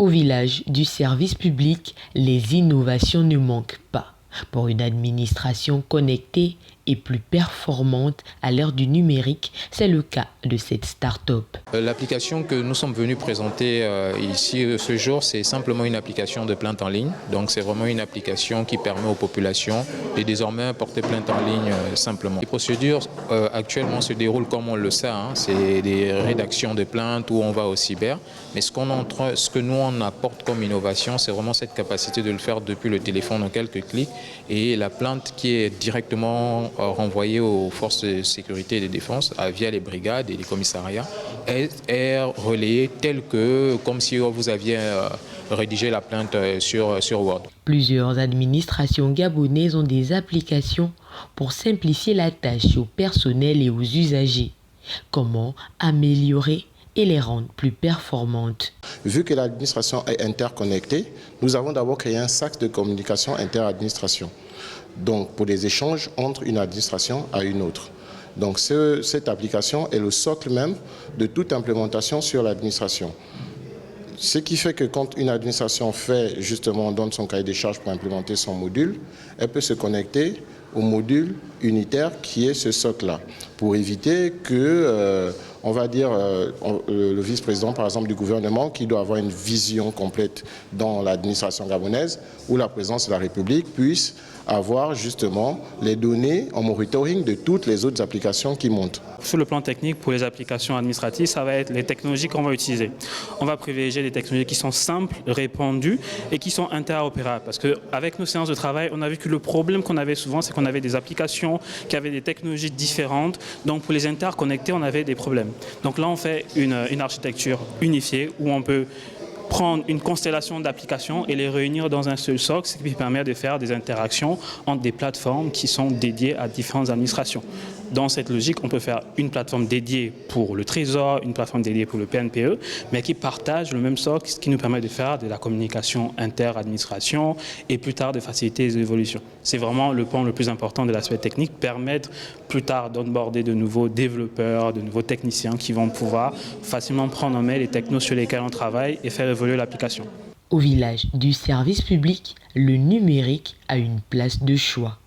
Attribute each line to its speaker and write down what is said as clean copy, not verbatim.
Speaker 1: Au village du service public, les innovations ne manquent pas. Pour une administration connectée et plus performante à l'ère du numérique, c'est le cas de cette start-up.
Speaker 2: L'application que nous sommes venus présenter ici ce jour, c'est simplement une application de plainte en ligne. Donc c'est vraiment une application qui permet aux populations de désormais porter plainte en ligne simplement. Les procédures actuellement se déroulent comme on le sait, hein, c'est des rédactions de plaintes où on va au cyber. Mais ce que nous on apporte comme innovation, c'est vraiment cette capacité de le faire depuis le téléphone en quelques clics. Et la plainte qui est directement renvoyée aux forces de sécurité et de défense via les brigades et les commissariats est relayée telle que, comme si vous aviez rédigé la plainte sur Word.
Speaker 1: Plusieurs administrations gabonaises ont des applications pour simplifier la tâche au personnel et aux usagers. Comment améliorer et les rendre plus performantes?
Speaker 3: Vu que l'administration est interconnectée, nous avons d'abord créé un sac de communication inter-administration. Donc pour des échanges entre une administration à une autre. Donc cette application est le socle même de toute implémentation sur l'administration. Ce qui fait que quand une administration donne son cahier des charges pour implémenter son module, elle peut se connecter au module unitaire qui est ce socle-là, pour éviter que, le vice-président, par exemple, du gouvernement, qui doit avoir une vision complète dans l'administration gabonaise, ou la présidence de la République puisse avoir justement les données en monitoring de toutes les autres applications qui montent.
Speaker 4: Sur le plan technique, pour les applications administratives, ça va être les technologies qu'on va utiliser. On va privilégier des technologies qui sont simples, répandues et qui sont interopérables. Parce qu'avec nos séances de travail, on a vu que le problème qu'on avait souvent, c'est qu'on avait des applications qui avaient des technologies différentes. Donc pour les interconnecter, on avait des problèmes. Donc là, on fait une architecture unifiée où on peut prendre une constellation d'applications et les réunir dans un seul socle, ce qui permet de faire des interactions entre des plateformes qui sont dédiées à différentes administrations. Dans cette logique, on peut faire une plateforme dédiée pour le Trésor, une plateforme dédiée pour le PNPE, mais qui partagent le même socle, ce qui nous permet de faire de la communication inter-administration et plus tard de faciliter les évolutions. C'est vraiment le point le plus important de l'aspect technique, permettre plus tard d'onboarder de nouveaux développeurs, de nouveaux techniciens qui vont pouvoir facilement prendre en main les technos sur lesquels on travaille et faire évoluer l'application.
Speaker 1: Au village du service public, le numérique a une place de choix.